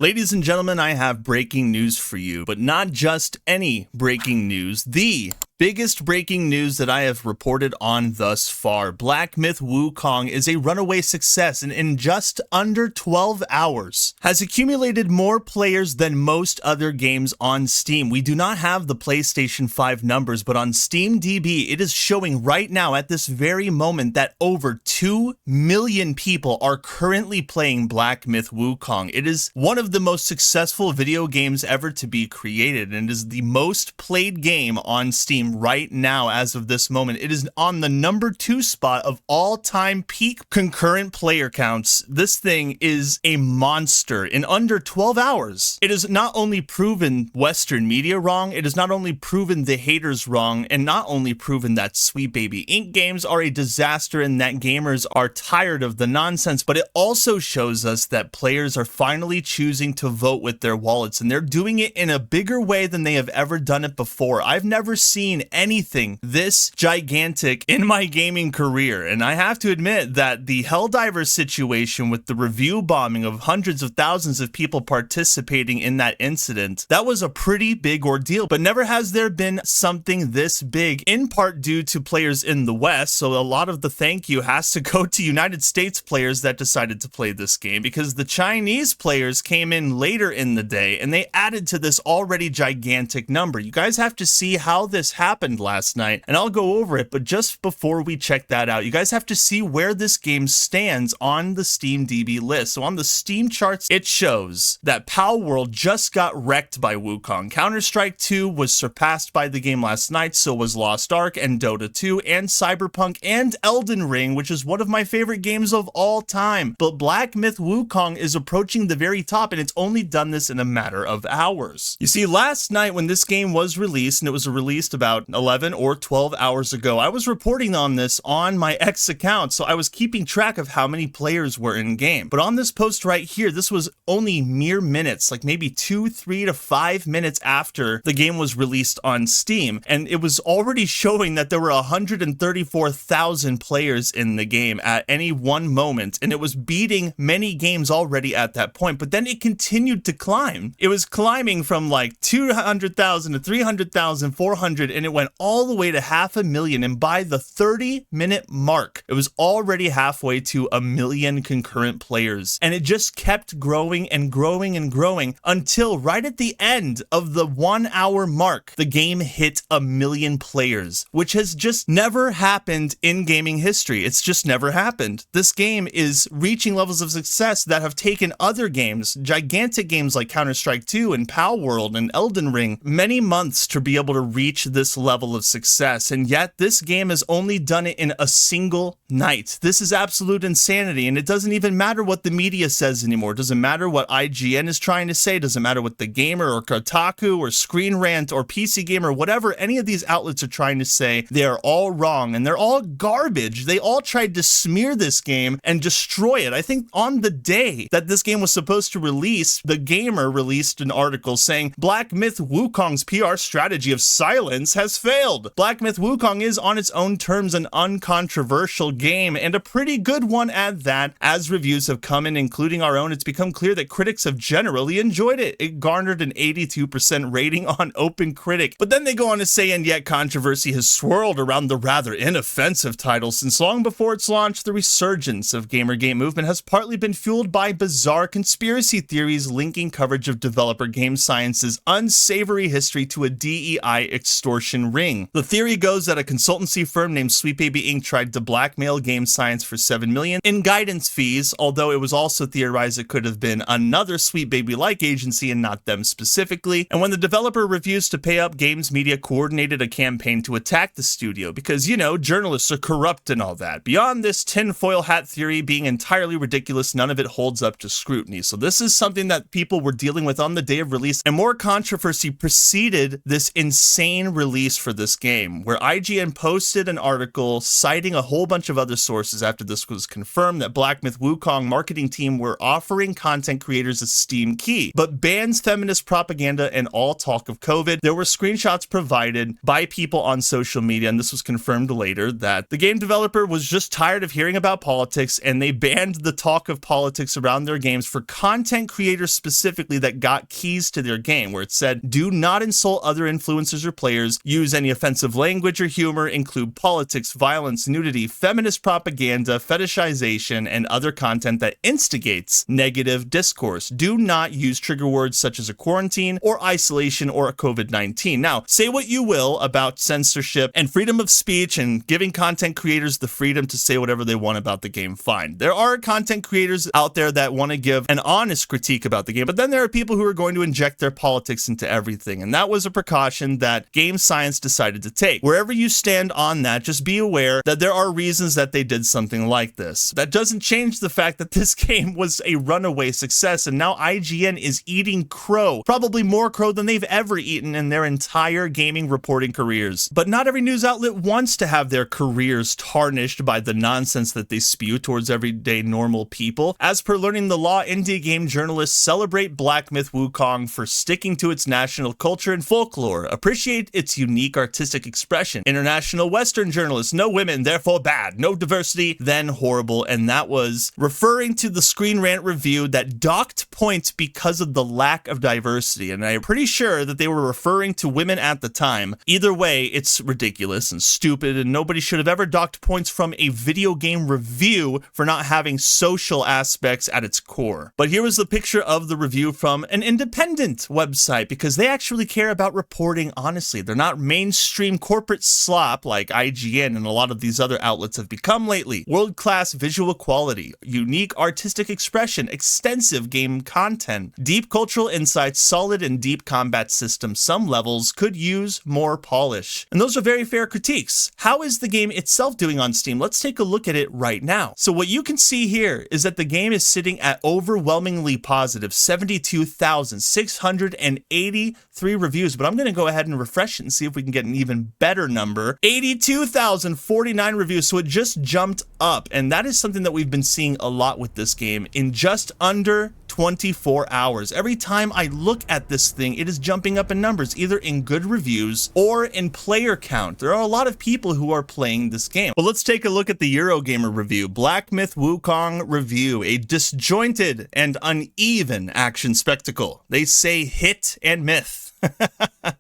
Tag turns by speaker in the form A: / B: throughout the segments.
A: Ladies and gentlemen, I have breaking news for you, but not just any breaking news. The biggest breaking news that I have reported on thus far. Black Myth Wukong is a runaway success and in just under 12 hours has accumulated more players than most other games on Steam. We do not have the PlayStation 5 numbers, but on SteamDB, it is showing right now at this very moment that over 2 million people are currently playing Black Myth Wukong. It is one of the most successful video games ever to be created, and it is the most played game on Steam right now as of this moment. It is on the #2 spot of all-time peak concurrent player counts. This thing is a monster in under 12 hours. It has not only proven Western media wrong, it has not only proven the haters wrong, and not only proven that Sweet Baby Inc. games are a disaster and that gamers are tired of the nonsense, but it also shows us that players are finally choosing to vote with their wallets, and they're doing it in a bigger way than they have ever done it before. I've never seen anything this gigantic in my gaming career, and I have to admit that the Helldivers situation with the review bombing of hundreds of thousands of people participating in that incident, that was a pretty big ordeal, but never has there been something this big, in part due to players in the West, so a lot of the thank you has to go to United States players that decided to play this game, because the Chinese players came in later in the day and they added to this already gigantic number. You guys have to see how this happened last night, and I'll go over it, but just before we check that out, you guys have to see where this game stands on the SteamDB list. So on the Steam charts, it shows that Pal World just got wrecked by Wukong. Counter-Strike 2 was surpassed by the game last night, so was Lost Ark and Dota 2 and Cyberpunk and Elden Ring, which is one of my favorite games of all time. But Black Myth Wukong is approaching the very top, and it's only done this in a matter of hours. You see, last night when this game was released, and it was released about 11 or 12 hours ago, I was reporting on this on my X account, so I was keeping track of how many players were in game. But on this post right here, this was only mere minutes, like maybe 2, 3 to 5 minutes after the game was released on Steam, and it was already showing that there were 134,000 players in the game at any one moment, and it was beating many games already at that point. But then it continued to climb. It was climbing from like 200,000 to 300,000, 400, and it went all the way to 500,000. And by the 30-minute mark, it was already halfway to 1 million concurrent players. And it just kept growing and growing and growing until right at the end of the 1 hour mark, the game hit 1 million players, which has just never happened in gaming history. It's just never happened. This game is reaching levels of success that have taken other games, gigantic games like Counter-Strike 2 and Pal World and Elden Ring, many months to be able to reach this level of success, and yet this game has only done it in a single night. This is absolute insanity, and it doesn't even matter what the media says anymore. It doesn't matter what IGN is trying to say. It doesn't matter what The Gamer or Kotaku or Screen Rant or PC Gamer, whatever any of these outlets are trying to say. They are all wrong, and they're all garbage. They all tried to smear this game and destroy it. I think on the day that this game was supposed to release, The Gamer released an article saying Black Myth Wukong's PR strategy of silence has failed. Black Myth Wukong is on its own terms an uncontroversial game, and a pretty good one at that. As reviews have come in, including our own, it's become clear that critics have generally enjoyed it. It garnered an 82% rating on OpenCritic. But then they go on to say, and yet controversy has swirled around the rather inoffensive title since long before its launch. The resurgence of Gamergate movement has partly been fueled by bizarre conspiracy theories linking coverage of developer Game Science's unsavory history to a DEI extortion ring. The theory goes that a consultancy firm named Sweet Baby Inc. tried to blackmail Game Science for $7 million in guidance fees, although it was also theorized it could have been another Sweet Baby-like agency and not them specifically. And when the developer refused to pay up, Games Media coordinated a campaign to attack the studio because, you know, journalists are corrupt and all that. Beyond this tinfoil hat theory being entirely ridiculous, none of it holds up to scrutiny. So this is something that people were dealing with on the day of release, and more controversy preceded this insane release release for this game, where IGN posted an article citing a whole bunch of other sources after this was confirmed that Black Myth Wukong marketing team were offering content creators a Steam key, but bans feminist propaganda and all talk of COVID. There were screenshots provided by people on social media, and this was confirmed later, that the game developer was just tired of hearing about politics, and they banned the talk of politics around their games for content creators specifically that got keys to their game, where it said, do not insult other influencers or players, use any offensive language or humor, include politics, violence, nudity, feminist propaganda, fetishization, and other content that instigates negative discourse. Do not use trigger words such as a quarantine or isolation or a COVID-19. Now, say what you will about censorship and freedom of speech and giving content creators the freedom to say whatever they want about the game, fine. There are content creators out there that want to give an honest critique about the game, but then there are people who are going to inject their politics into everything, and that was a precaution that game science decided to take. Wherever you stand on that, just be aware that there are reasons that they did something like this. That doesn't change the fact that this game was a runaway success, and now IGN is eating crow, probably more crow than they've ever eaten in their entire gaming reporting careers. But not every news outlet wants to have their careers tarnished by the nonsense that they spew towards everyday normal people. As per Learning the Law, indie game journalists celebrate Black Myth Wukong for sticking to its national culture and folklore, appreciate its unique artistic expression. International Western journalists, no women, therefore bad, no diversity, then horrible, and that was referring to the Screen Rant review that docked points because of the lack of diversity, and I'm pretty sure that they were referring to women at the time. Either way, it's ridiculous and stupid, and nobody should have ever docked points from a video game review for not having social aspects at its core. But here was the picture of the review from an independent website, because they actually care about reporting honestly. They're not mainstream corporate slop like IGN and a lot of these other outlets have become lately. World-class visual quality, unique artistic expression, extensive game content, deep cultural insights, solid and deep combat systems. Some levels could use more polish. And those are very fair critiques. How is the game itself doing on Steam? Let's take a look at it right now. So what you can see here is that the game is sitting at overwhelmingly positive 72,683 reviews, but I'm going to go ahead and refresh it and see if we can get an even better number. 82,049 reviews, so it just jumped up, and that is something that we've been seeing a lot with this game in just under 24 hours. Every time I look at this thing, it is jumping up in numbers, either in good reviews or in player count. There are a lot of people who are playing this game. But let's take a look at the Eurogamer review. Black Myth Wukong review, a disjointed and uneven action spectacle. They say hit and myth.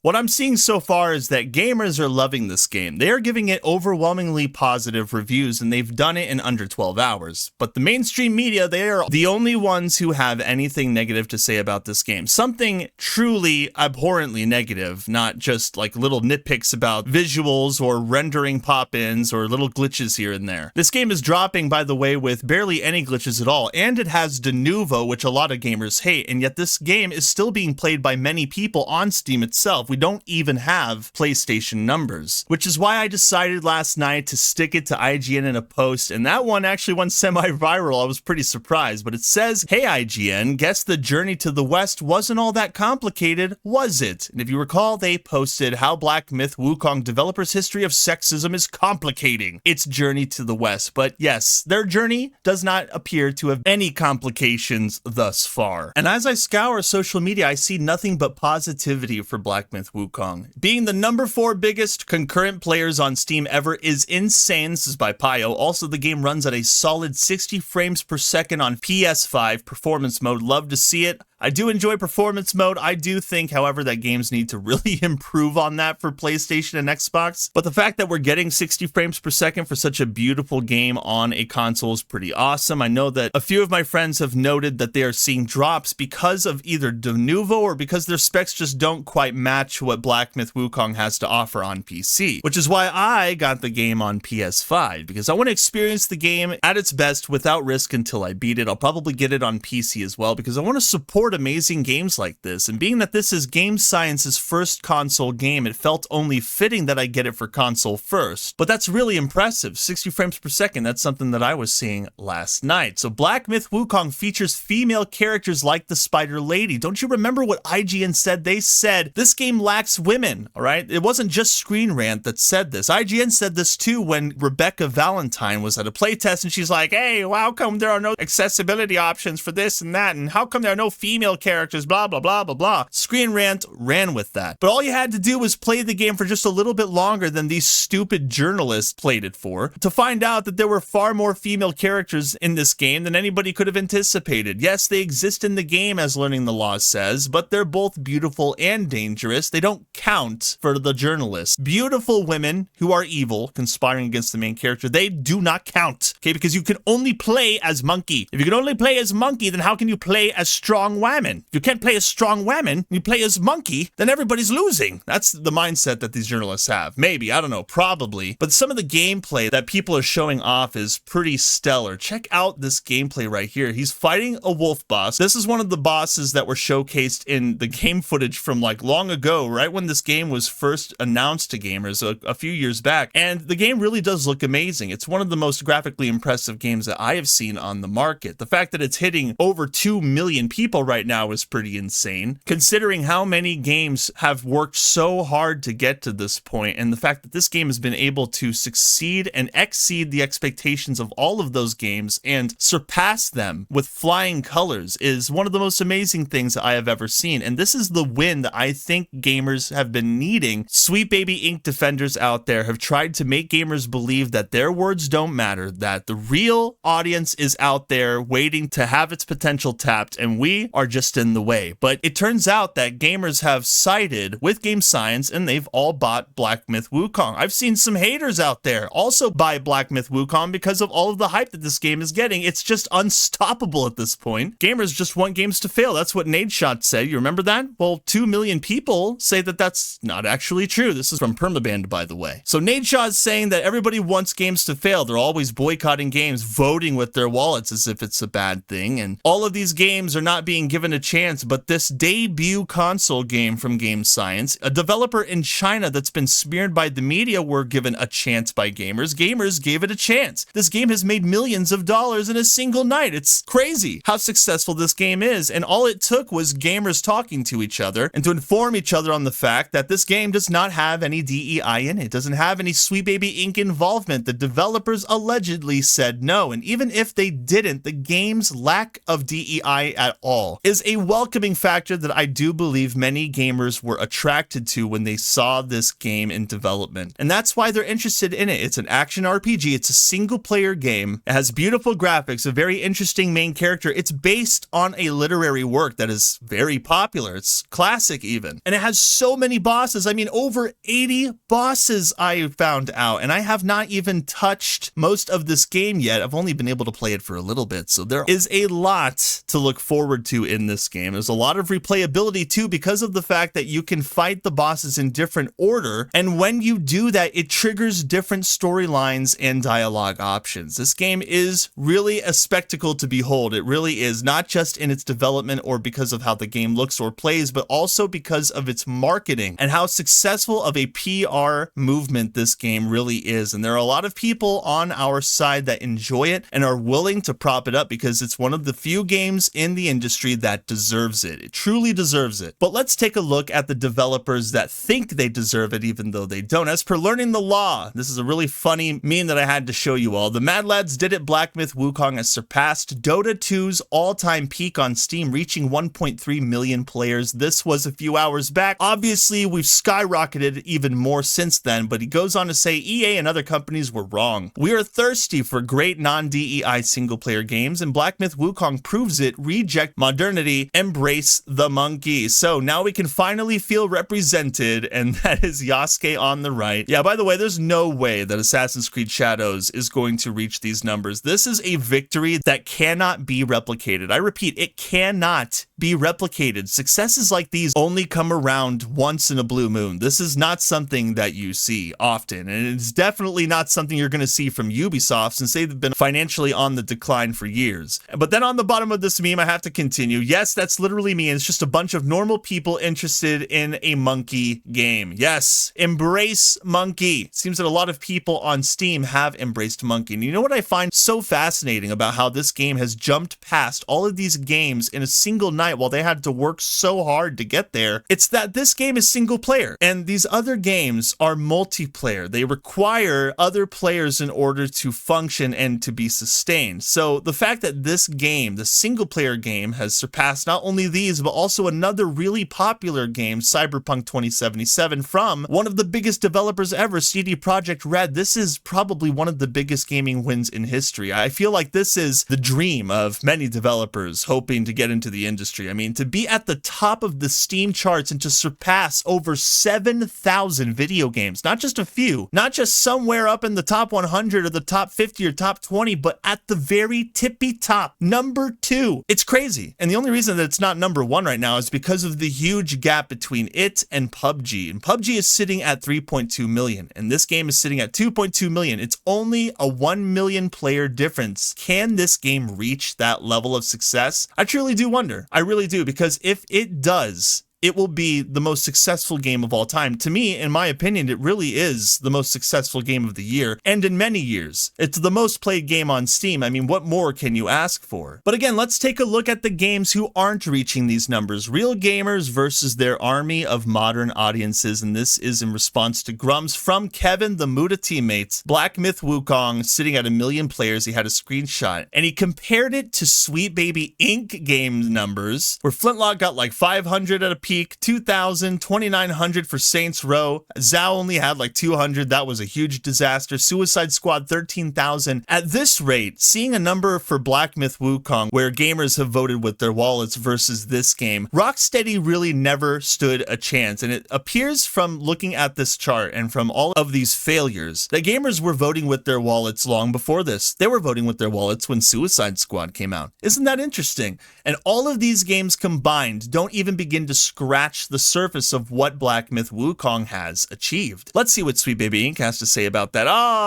A: What I'm seeing so far is that gamers are loving this game. They are giving it overwhelmingly positive reviews, and they've done it in under 12 hours. But the mainstream media, they are the only ones who have anything negative to say about this game. Something truly abhorrently negative, not just like little nitpicks about visuals or rendering pop-ins or little glitches here and there. This game is dropping, by the way, with barely any glitches at all, and it has de novo, which a lot of gamers hate, and yet this game is still being played by many people on Steam itself. We don't even have PlayStation numbers, which is why I decided last night to stick it to IGN in a post, and that one actually went semi-viral. I was pretty surprised, but it says, hey IGN, guess the journey to the West wasn't all that complicated, was it? And if you recall, they posted how Black Myth Wukong developers' history of sexism is complicating its journey to the West. But yes, their journey does not appear to have any complications thus far. And as I scour social media, I see nothing but positivity for Black Myth Wukong. Being the number 4 biggest concurrent players on Steam ever is insane. This is by Pio. Also, the game runs at a solid 60 frames per second on PS5 Performance mode. Love to see it. I do enjoy performance mode. I do think, however, that games need to really improve on that for PlayStation and Xbox. But the fact that we're getting 60 frames per second for such a beautiful game on a console is pretty awesome. I know that a few of my friends have noted that they are seeing drops because of either de novo or because their specs just don't quite match what Black Myth Wukong has to offer on PC, which is why I got the game on PS5, because I want to experience the game at its best without risk until I beat it. I'll probably get it on PC as well, because I want to support amazing games like this, and being that this is Game Science's first console game, it felt only fitting that I get it for console first. But that's really impressive. 60 frames per second, that's something that I was seeing last night. So Black Myth Wukong features female characters like the Spider Lady. Don't you remember what IGN said? They said, this game lacks women, all right? It wasn't just Screen Rant that said this. IGN said this too when Rebecca Valentine was at a playtest, and she's like, hey, well, how come there are no accessibility options for this and that, and how come there are no female characters, blah, blah, blah, blah, blah. Screen Rant ran with that. But all you had to do was play the game for just a little bit longer than these stupid journalists played it for to find out that there were far more female characters in this game than anybody could have anticipated. Yes, they exist in the game, as Learning the Law says, but they're both beautiful and dangerous. They don't count for the journalists. Beautiful women who are evil, conspiring against the main character, they do not count, okay? Because you can only play as Monkey. If you can only play as Monkey, then how can you play as strong women? If you can't play as strong women, you play as Monkey, then everybody's losing. That's the mindset that these journalists have. Maybe, I don't know, probably. But some of the gameplay that people are showing off is pretty stellar. Check out this gameplay right here. He's fighting a wolf boss. This is one of the bosses that were showcased in the game footage from like long ago, right when this game was first announced to gamers a few years back. And the game really does look amazing. It's one of the most graphically impressive games that I have seen on the market. The fact that it's hitting over 2 million people right now is pretty insane, considering how many games have worked so hard to get to this point, and the fact that this game has been able to succeed and exceed the expectations of all of those games and surpass them with flying colors is one of the most amazing things that I have ever seen. And this is the win that I think gamers have been needing. Sweet Baby Ink defenders out there have tried to make gamers believe that their words don't matter, that the real audience is out there waiting to have its potential tapped, and we are just in the way. But it turns out that gamers have sided with Game Science, and they've all bought Black Myth Wukong. I've seen some haters out there also buy Black Myth Wukong because of all of the hype that this game is getting. It's just unstoppable at this point. Gamers just want games to fail. That's what Nadeshot said. You remember that? Well, 2 million people say that that's not actually true. This is from Permaband, by the way. So Nadeshot is saying that everybody wants games to fail. They're always boycotting games, voting with their wallets as if it's a bad thing. And all of these games are not being given a chance, but this debut console game from Game Science, a developer in China that's been smeared by the media, were given a chance by gamers. Gamers gave it a chance. This game has made millions of dollars in a single night. It's crazy how successful this game is. And all it took was gamers talking to each other and to inform each other on the fact that this game does not have any DEI in it. It doesn't have any Sweet Baby Ink involvement. The developers allegedly said no. And even if they didn't, the game's lack of DEI at all is a welcoming factor that I do believe many gamers were attracted to when they saw this game in development. And that's why they're interested in it. It's an action RPG. It's a single player game. It has beautiful graphics, a very interesting main character. It's based on a literary work that is very popular. It's classic even. And it has so many bosses. I mean, over 80 bosses I found out. And I have not even touched most of this game yet. I've only been able to play it for a little bit. So there is a lot to look forward to in this game. There's a lot of replayability too, because of the fact that you can fight the bosses in different order. And when you do that, it triggers different storylines and dialogue options. This game is really a spectacle to behold. It really is, not just in its development or because of how the game looks or plays, but also because of its marketing and how successful of a PR movement this game really is. And there are a lot of people on our side that enjoy it and are willing to prop it up because it's one of the few games in the industry that deserves it. It truly deserves it. But let's take a look at the developers that think they deserve it even though they don't. As per Learning the Law, this is a really funny meme that I had to show you all. The Mad Lads did it. Black Myth Wukong has surpassed Dota 2's all-time peak on Steam, reaching 1.3 million players. This was a few hours back. Obviously, we've skyrocketed even more since then, but he goes on to say EA and other companies were wrong. We are thirsty for great non-DEI single-player games, and Black Myth Wukong proves it. Reject modernity, embrace the monkey. So now we can finally feel represented, and that is Yasuke on the right. Yeah, by the way, there's no way that Assassin's Creed Shadows is going to reach these numbers. This is a victory that cannot be replicated. I repeat, it cannot be replicated. Successes like these only come around once in a blue moon. This is not something that you see often, and it's definitely not something you're going to see from Ubisoft since they've been financially on the decline for years. But then on the bottom of this meme, I have to continue. Yes, that's literally me. It's just a bunch of normal people interested in a monkey game. Yes, embrace monkey. It seems that a lot of people on Steam have embraced monkey. And you know what I find so fascinating about how this game has jumped past all of these games in a single night night while they had to work so hard to get there. It's that this game is single player, and these other games are multiplayer. They require other players in order to function and to be sustained. So the fact that this game, the single player game, has surpassed not only these, but also another really popular game, Cyberpunk 2077, from one of the biggest developers ever, CD Projekt Red. This is probably one of the biggest gaming wins in history. I feel like this is the dream of many developers hoping to get into the industry. I mean, to be at the top of the Steam charts and to surpass over 7,000 video games, not just a few, not just somewhere up in the top 100 or the top 50 or top 20, but at the very tippy top, number 2. It's crazy. And the only reason that it's not number 1 right now is because of the huge gap between it and PUBG. And PUBG is sitting at 3.2 million, and this game is sitting at 2.2 million. It's only a 1 million player difference. Can this game reach that level of success? I truly do wonder. I really do, because if it does, it will be the most successful game of all time. To me, in my opinion, it really is the most successful game of the year, and in many years. It's the most played game on Steam. I mean, what more can you ask for? But again, let's take a look at the games who aren't reaching these numbers. Real gamers versus their army of modern audiences, and this is in response to Grum's from Kevin, the Muda teammates. Black Myth Wukong, sitting at 1 million players, he had a screenshot, and he compared it to Sweet Baby Inc. game numbers, where Flintlock got like 500 at a peak, 2,000, 2,900 for Saints Row. Zao only had like 200. That was a huge disaster. Suicide Squad, 13,000. At this rate, seeing a number for Black Myth Wukong where gamers have voted with their wallets versus this game, Rocksteady really never stood a chance. And it appears from looking at this chart and from all of these failures that gamers were voting with their wallets long before this. They were voting with their wallets when Suicide Squad came out. Isn't that interesting? And all of these games combined don't even begin to scratch the surface of what Black Myth Wukong has achieved. Let's see what Sweet Baby Inc. has to say about that.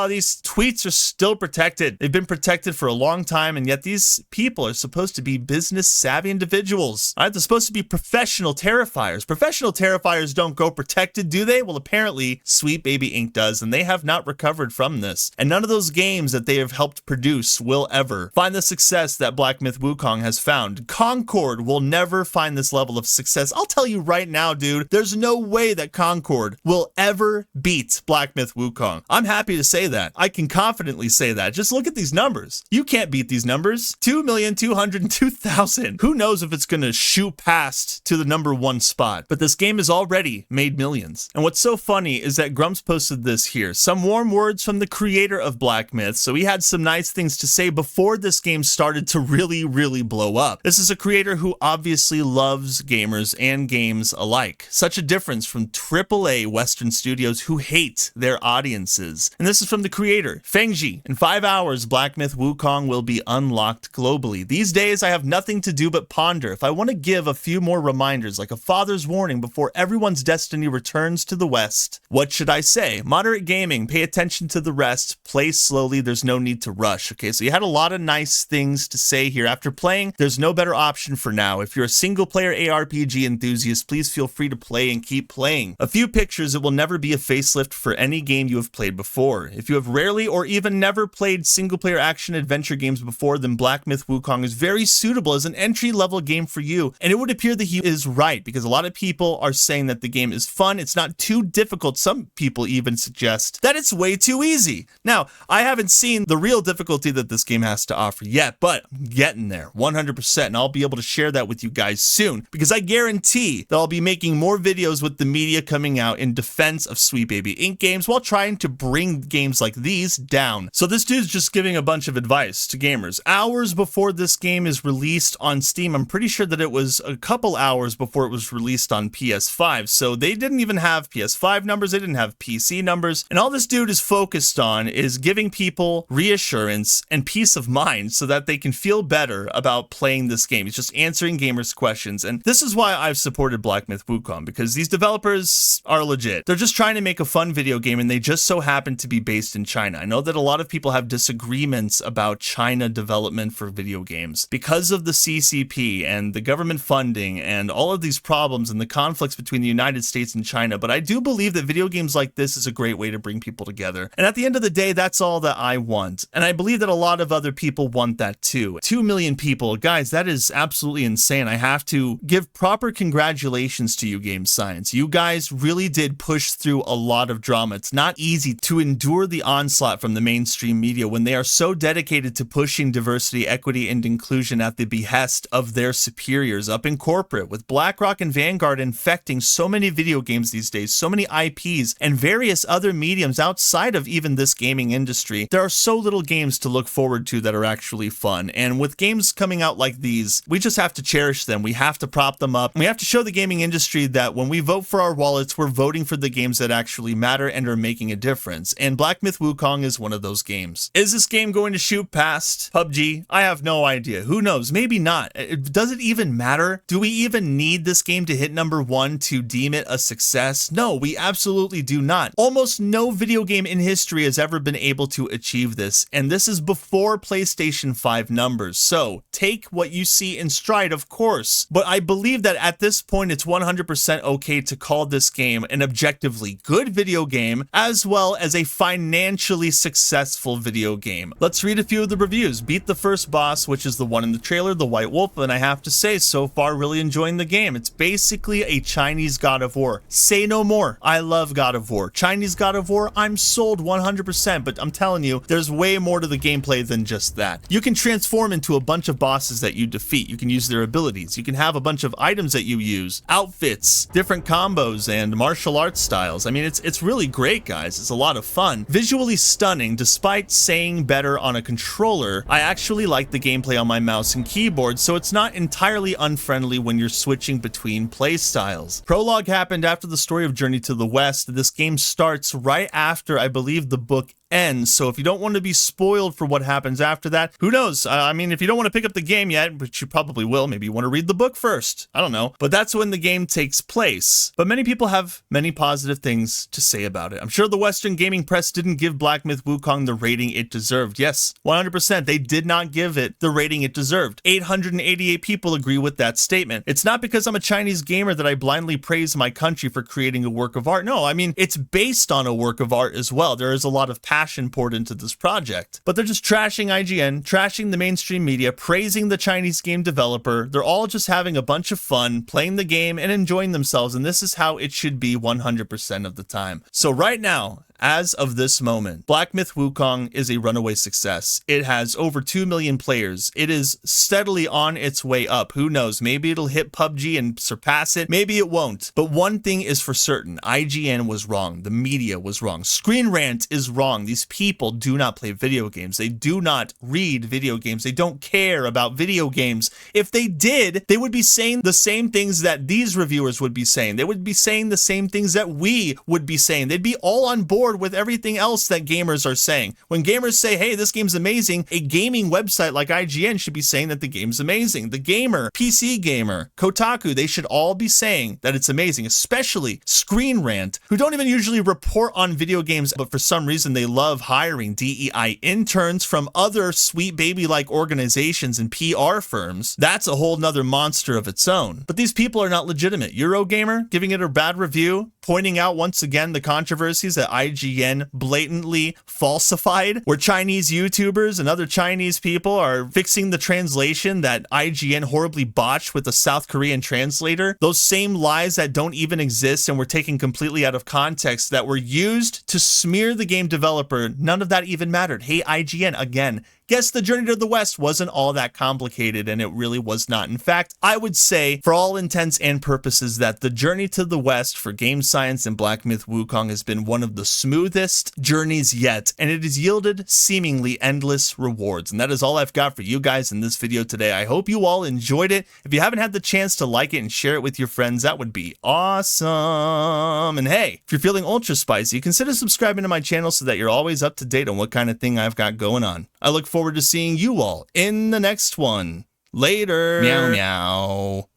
A: These tweets are still protected. They've been protected for a long time, and yet these people are supposed to be business savvy individuals. All right, they're supposed to be professional terrifiers. Professional terrifiers don't go protected, do they? Well, apparently Sweet Baby Inc. does, and they have not recovered from this. And none of those games that they have helped produce will ever find the success that Black Myth Wukong has found. Concord will never find this level of success. I'll tell you right now, dude, there's no way that Concord will ever beat Black Myth Wukong. I'm happy to say that. I can confidently say that. Just look at these numbers. You can't beat these numbers. 2,202,000. Who knows if it's going to shoot past to the number 1 spot, but this game has already made millions. And what's so funny is that Grumps posted this here. Some warm words from the creator of Black Myth. So he had some nice things to say before this game started to really blow up. This is a creator who obviously loves gamers and games alike. Such a difference from AAA Western studios who hate their audiences. And this is from the creator, Fengji. In 5 hours, Black Myth Wukong will be unlocked globally. These days, I have nothing to do but ponder. If I want to give a few more reminders, like a father's warning before everyone's destiny returns to the West, what should I say? Moderate gaming, pay attention to the rest, play slowly, there's no need to rush. Okay, so you had a lot of nice things to say here. After playing, there's no better option for now. If you're a single-player ARPG enthusiast, please feel free to play and keep playing. A few pictures, it will never be a facelift for any game you have played before. If you have rarely or even never played single-player action-adventure games before, then Black Myth Wukong is very suitable as an entry-level game for you. And it would appear that he is right, because a lot of people are saying that the game is fun, it's not too difficult. Some people even suggest that it's way too easy. Now, I haven't seen the real difficulty that this game has to offer yet, but I'm getting there 100%, and I'll be able to share that with you guys soon, because I guarantee that I'll be making more videos with the media coming out in defense of Sweet Baby Inc. games while trying to bring games like these down. So this dude's just giving a bunch of advice to gamers. Hours before this game is released on Steam, I'm pretty sure that it was a couple hours before it was released on PS5, so they didn't even have PS5 numbers, they didn't have PC numbers, and all this dude is focused on is giving people reassurance and peace of mind so that they can feel better about playing this game. He's just answering gamers' questions, and this is why I've supported supported Black Myth Wukong because these developers are legit. They're just trying to make a fun video game and they just so happen to be based in China. I know that a lot of people have disagreements about China development for video games because of the CCP and the government funding and all of these problems and the conflicts between the United States and China, but I do believe that video games like this is a great way to bring people together. And at the end of the day, that's all that I want. And I believe that a lot of other people want that too. 2 million people, guys, that is absolutely insane. I have to give proper congratulations to you, Game Science. You guys really did push through a lot of drama. It's not easy to endure the onslaught from the mainstream media when they are so dedicated to pushing diversity, equity, and inclusion at the behest of their superiors up in corporate, with BlackRock and Vanguard infecting so many video games these days, so many IPs, and various other mediums outside of even this gaming industry. There are so little games to look forward to that are actually fun, and with games coming out like these, we just have to cherish them. We have to prop them up. We have to show the gaming industry that when we vote for our wallets, we're voting for the games that actually matter and are making a difference, and Black Myth Wukong is one of those games. Is this game going to shoot past PUBG? I have no idea. Who knows? Maybe not. Does it even matter? Do we even need this game to hit #1 to deem it a success? No, we absolutely do not. Almost no video game in history has ever been able to achieve this, and this is before PlayStation 5 numbers, so take what you see in stride, of course. But I believe that at this point, it's 100% okay to call this game an objectively good video game, as well as a financially successful video game. Let's read a few of the reviews. Beat the first boss, which is the one in the trailer, the White Wolf, and I have to say, so far, really enjoying the game. It's basically a Chinese God of War. Say no more. I love God of War. Chinese God of War, I'm sold 100%, but I'm telling you, there's way more to the gameplay than just that. You can transform into a bunch of bosses that you defeat. You can use their abilities. You can have a bunch of items that you use, outfits, different combos, and martial arts styles. I mean, it's really great, guys. It's a lot of fun. Visually stunning. Despite saying better on a controller, I actually like the gameplay on my mouse and keyboard, so it's not entirely unfriendly when you're switching between play styles. Prologue happened after the story of Journey to the West. This game starts right after, I believe, the book ends, so if you don't want to be spoiled for what happens after that, who knows? I mean, if you don't want to pick up the game yet, which you probably will, maybe you want to read the book first. I don't know. But that's when the game takes place. But many people have many positive things to say about it. I'm sure the Western gaming press didn't give Black Myth Wukong the rating it deserved. Yes, 100%. They did not give it the rating it deserved. 888 people agree with that statement. It's not because I'm a Chinese gamer that I blindly praise my country for creating a work of art. No, I mean, it's based on a work of art as well. There is a lot of passion poured into this project. But they're just trashing IGN, trashing the mainstream media, praising the Chinese game developer. They're all just having a bunch of fun, playing the game and enjoying themselves, and this is how it should be 100% of the time. So right now, as of this moment, Black Myth Wukong is a runaway success. It has over 2 million players. It is steadily on its way up. Who knows? Maybe it'll hit PUBG and surpass it. Maybe it won't. But one thing is for certain. IGN was wrong. The media was wrong. Screen Rant is wrong. These people do not play video games. They do not read video games. They don't care about video games. If they did, they would be saying the same things that these reviewers would be saying. They would be saying the same things that we would be saying. They'd be all on board with everything else that gamers are saying. When gamers say, hey, this game's amazing, a gaming website like IGN should be saying that the game's amazing. The Gamer, PC Gamer, Kotaku, they should all be saying that it's amazing, especially Screen Rant, who don't even usually report on video games, but for some reason they love hiring DEI interns from other sweet baby-like organizations and PR firms. That's a whole nother monster of its own. But these people are not legitimate. Eurogamer giving it a bad review, pointing out once again the controversies that IGN blatantly falsified, where Chinese YouTubers and other Chinese people are fixing the translation that IGN horribly botched with a South Korean translator. Those same lies that don't even exist and were taken completely out of context that were used to smear the game developer, none of that even mattered. Hey, IGN, again, guess the Journey to the West wasn't all that complicated, and it really was not. In fact, I would say, for all intents and purposes, that the Journey to the West for Game Science and Black Myth Wukong has been one of the smoothest journeys yet, and it has yielded seemingly endless rewards. And that is all I've got for you guys in this video today. I hope you all enjoyed it. If you haven't had the chance to like it and share it with your friends, that would be awesome. And hey, if you're feeling ultra spicy, consider subscribing to my channel so that you're always up to date on what kind of thing I've got going on. I look forward to seeing you all in the next one. Later. Meow meow.